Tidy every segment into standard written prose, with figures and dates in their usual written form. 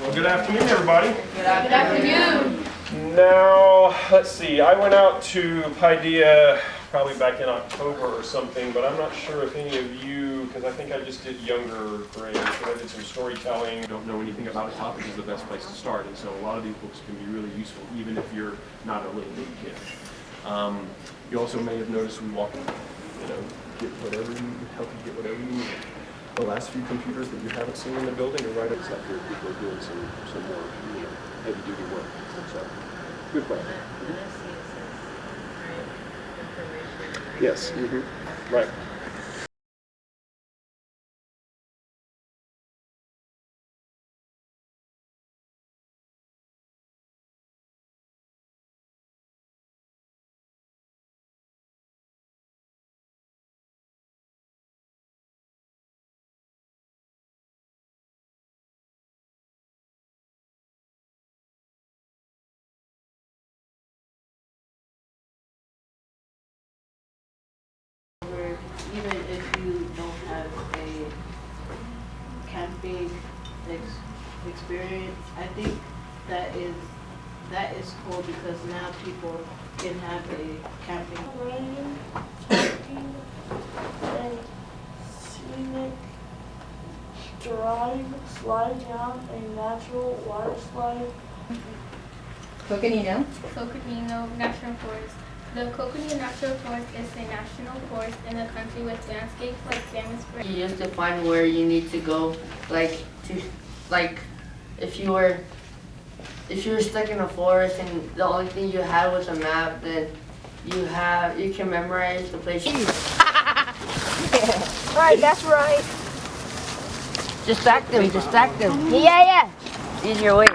Well, good afternoon, everybody. Good afternoon. Now, let's see. I went out to Paideia probably back in October or something, but I'm not sure if any of you, because I think I just did younger grades, but I did some storytelling. Don't know anything about a topic is the best place to start, and so a lot of these books can be really useful, even if you're not a little big kid. You also may have noticed we walk, get whatever you help you get whatever you need. The last few computers that you haven't seen in the building are right upside here. People are doing some more heavy duty work. So, good plan. Yes. Right. Even if you don't have a camping experience, I think that is cool because now people can have a camping. Rain, hiking, and scenic drive, slide down a natural water slide. Coconino National Forest. The Coconino National Forest is a national forest in the country with landscapes like Salmon Spring. You used to find where you need to go, if you were stuck in a forest and the only thing you had was a map, then you can memorize the place. Right, that's right. Just stack them. Yeah. Easier way.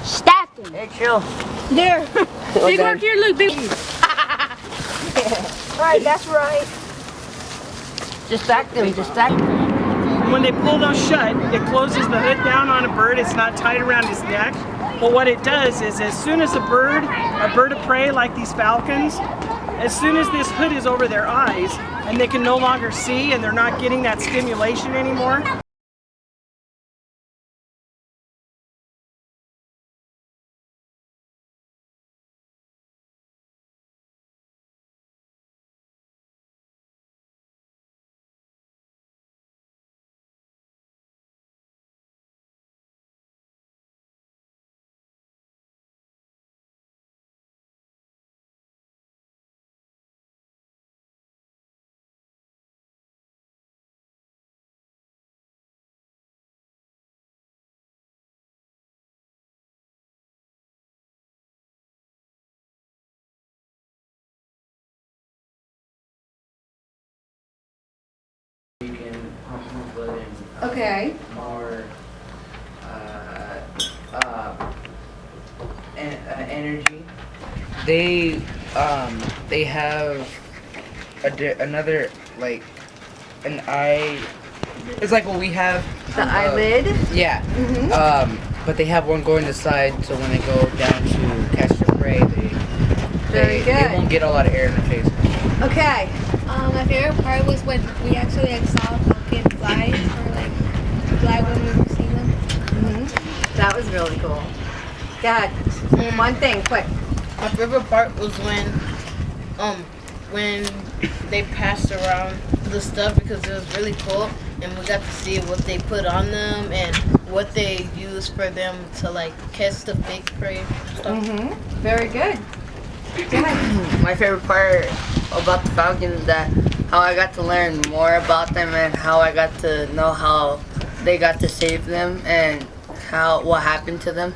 Stack them. Hey, chill. There. Big work here, look, big. Right, that's right. Just stack them. When they pull those shut, it closes the hood down on a bird. It's not tied around his neck. But what it does is as soon as a bird of prey like these falcons, as soon as this hood is over their eyes and they can no longer see and they're not getting that stimulation anymore, Okay. More energy. They have another like an eye. It's like what we have. The eyelid? Yeah. But they have one going to the side, so when they go down to catch the prey, Very they good. won't get a lot of air in their face. Okay. My favorite part was when we actually saw falcons fly fly when we were seeing them. That was really cool. Go ahead. One thing, quick. My favorite part was when they passed around the stuff because it was really cool and we got to see what they put on them and what they use for them to catch the fake prey stuff. Very good. Go ahead. My favorite part about the falcons is that how I got to learn more about them and how I got to know how they got to save them and what happened to them.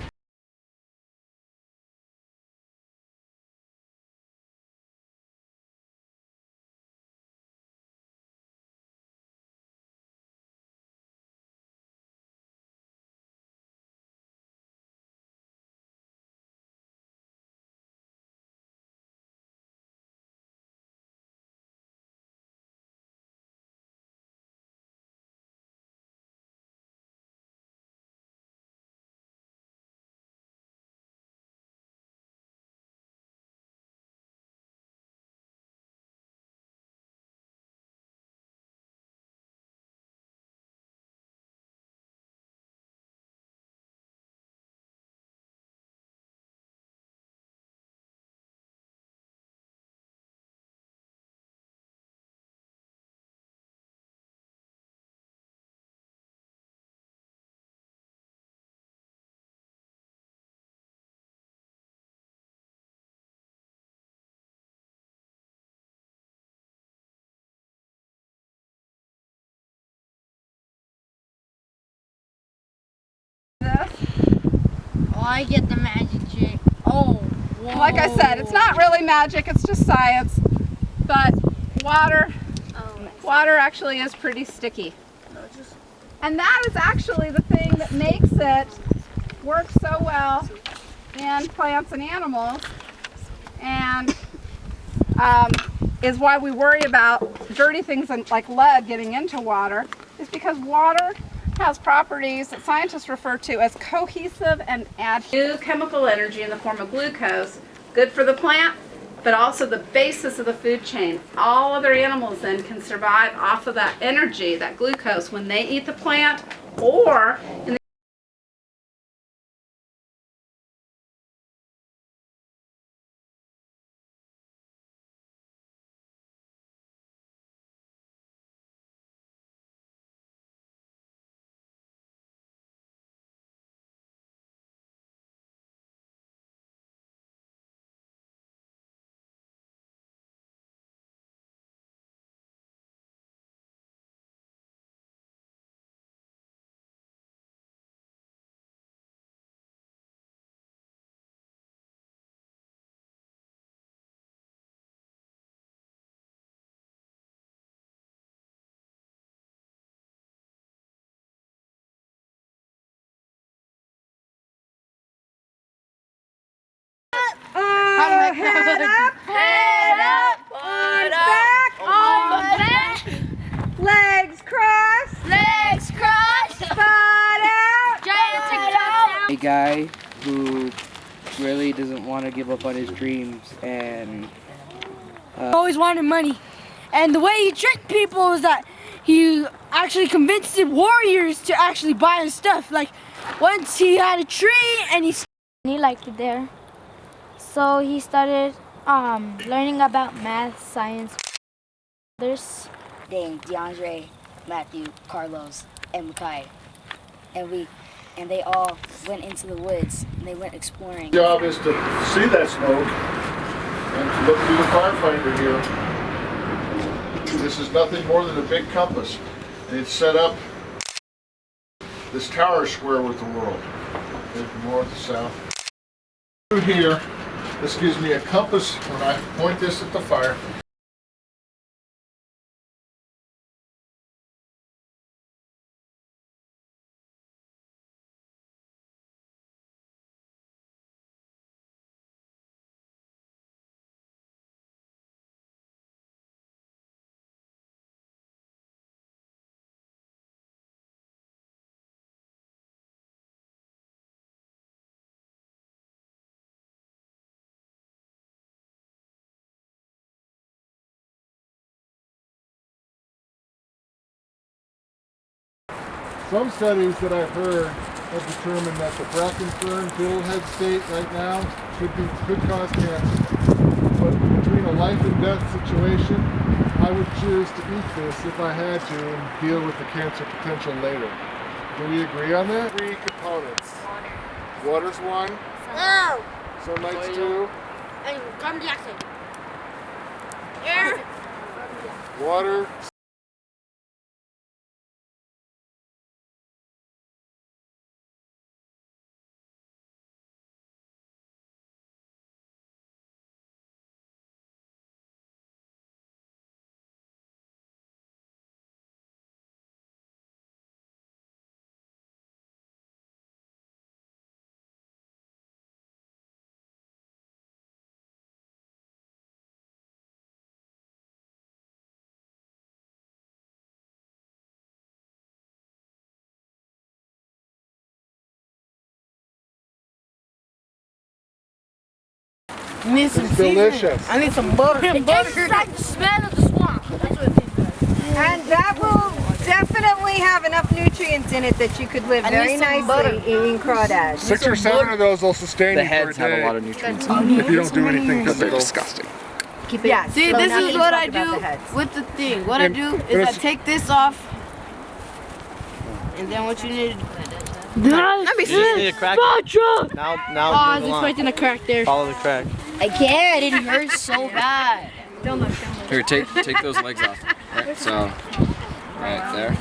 I get the magic trick. Oh, whoa. Like I said, it's not really magic, it's just science. But water actually is pretty sticky. And that is actually the thing that makes it work so well in plants and animals, and is why we worry about dirty things like lead getting into water, is because water has properties that scientists refer to as cohesive and adhesive. New chemical energy in the form of glucose, good for the plant, but also the basis of the food chain. All other animals then can survive off of that energy, that glucose, when they eat the plant, or in the Head up, arms back, arms back, legs crossed, legs crossed, butt out, giant TikTok. A guy who really doesn't want to give up on his dreams and Always wanted money, and the way he tricked people is that he actually convinced the warriors to actually buy his stuff. Like once he had a tree and he liked it there, so he started learning about math, science. There's Dane, DeAndre, Matthew, Carlos, and Makai, and they all went into the woods and they went exploring. The job is to see that smoke and to look through the firefinder here. This is nothing more than a big compass, and it's set up this tower square with the world. There's north, south. Through here, this gives me a compass when I point this at the fire. Some studies that I've heard have determined that the bracken fern fiddlehead state right now could cause cancer. But between a life and death situation, I would choose to eat this if I had to and deal with the cancer potential later. Do we agree on that? 3 components. Water's 1. no, Sunlight's 2. and carbon dioxide. Air. Water. It's delicious. I need some butter. It tastes like the smell of the swamp. That's what it tastes like. And that will definitely have enough nutrients in it that you could live very nicely eating crawdads. 6 or 7 of those will sustain the you for a heads have day a lot of nutrients. if you don't do anything They're physical. disgusting. Keep it. Yeah, See, this is what I do with the thing. What I do is I take this off, and then what you need to do. Let me see. a crack. Now Oh, it's expecting a crack there. Follow the crack. I can't. It hurts so bad. Here, take those legs off. Right, so, right there.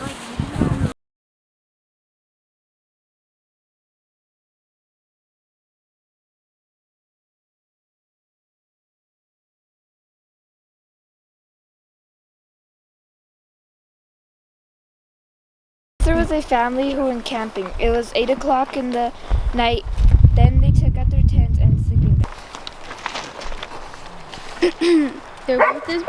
there was a family who went camping. It was 8 o'clock in the night. Then they took out their tents and sleeping bags. There was this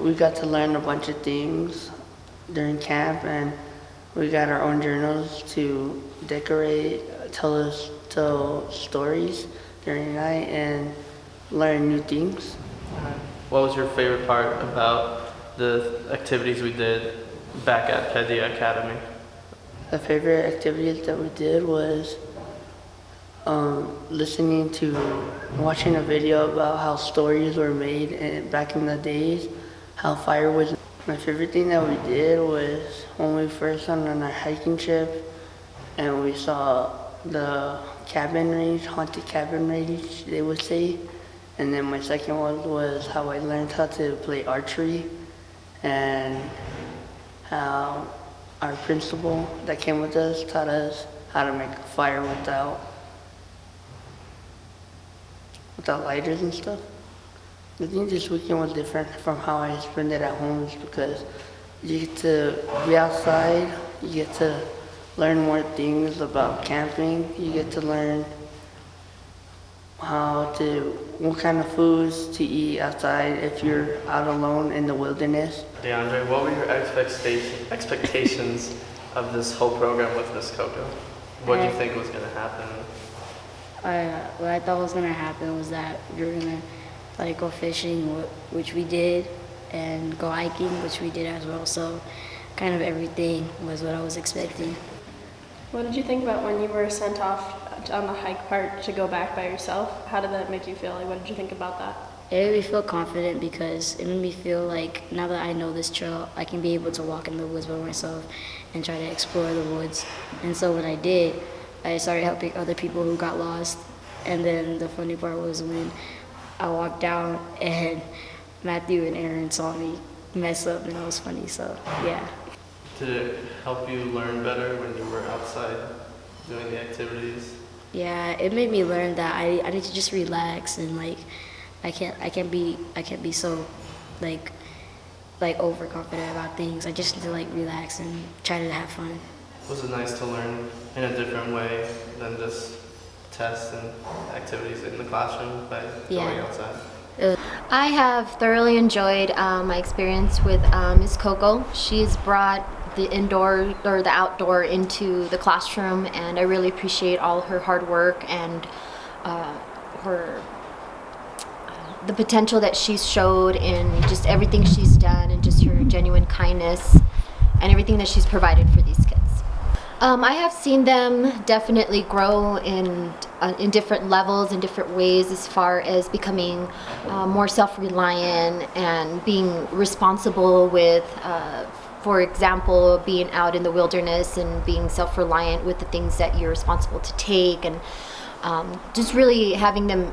We got to learn a bunch of things during camp, and we got our own journals to decorate, tell stories during the night, and learn new things. What was your favorite part about the activities we did back at Pedia Academy? The favorite activities that we did was watching a video about how stories were made back in the days, how fire was. My favorite thing that we did was when we first went on our hiking trip and we saw the cabin range, haunted cabin range, they would say. And then my second one was how I learned how to play archery, and how our principal that came with us taught us how to make a fire without lighters and stuff. I think this weekend was different from how I spent it at home, is because you get to be outside, you get to learn more things about camping, you get to learn what kind of foods to eat outside if you're out alone in the wilderness. DeAndre, what were your expectations of this whole program with Miss Coco? What do you think was going to happen? What I thought was gonna happen was that we were gonna go fishing, which we did, and go hiking, which we did as well. So kind of everything was what I was expecting. What did you think about when you were sent off on the hike part to go back by yourself? How did that make you feel? What did you think about that? It made me feel confident because it made me feel like now that I know this trail, I can be able to walk in the woods by myself and try to explore the woods. And so when I did, I started helping other people who got lost. And then the funny part was when I walked down and Matthew and Aaron saw me mess up, and it was funny, so yeah. Did it help you learn better when you were outside doing the activities? Yeah, it made me learn that I need to just relax, and I can't be so overconfident about things. I just need to relax and try to have fun. Was it nice to learn in a different way than just tests and activities in the classroom by going outside? I have thoroughly enjoyed my experience with Ms. Coco. She's brought the indoor or the outdoor into the classroom, and I really appreciate all her hard work and the potential that she's showed in just everything she's done, and just her genuine kindness and everything that she's provided for these kids. I have seen them definitely grow in different levels, in different ways, as far as becoming more self-reliant and being responsible with, for example, being out in the wilderness and being self-reliant with the things that you're responsible to take, and just really having them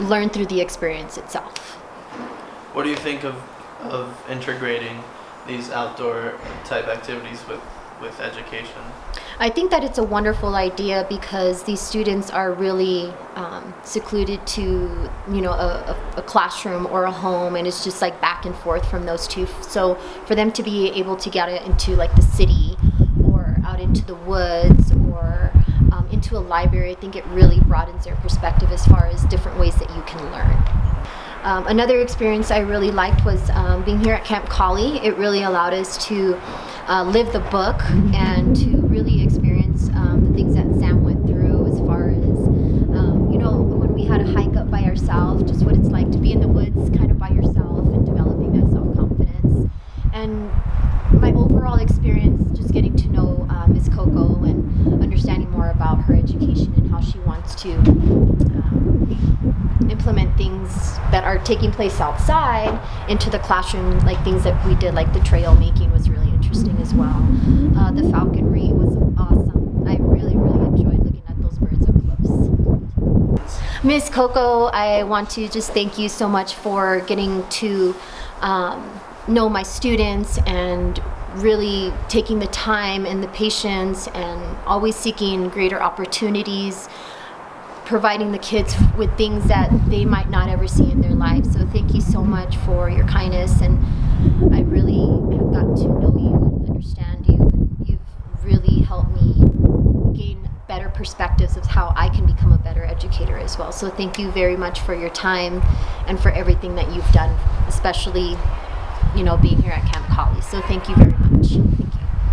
learn through the experience itself. What do you think of integrating these outdoor type activities with education? I think that it's a wonderful idea because these students are really secluded to, a classroom or a home, and it's just back and forth from those two. So for them to be able to get into the city or out into the woods or into a library, I think it really broadens their perspective as far as different ways that you can learn. Another experience I really liked was being here at Camp Collie. It really allowed us to live the book and to really experience the things that Sam went through, as far as, when we had to hike up by ourselves, just what it's like to be in the woods kind of by yourself and developing that self-confidence. And my overall experience, just getting to know Ms. to implement things that are taking place outside into the classroom, like things that we did, like the trail making was really interesting as well. The falconry was awesome. I really enjoyed looking at those birds up close. Miss Coco, I want to just thank you so much for getting to know my students and really taking the time and the patience and always seeking greater opportunities, providing the kids with things that they might not ever see in their lives. So thank you so much for your kindness, and I really have gotten to know you and understand you. You've really helped me gain better perspectives of how I can become a better educator as well. So thank you very much for your time and for everything that you've done, especially, you know, being here at Camp Collie. So thank you very much.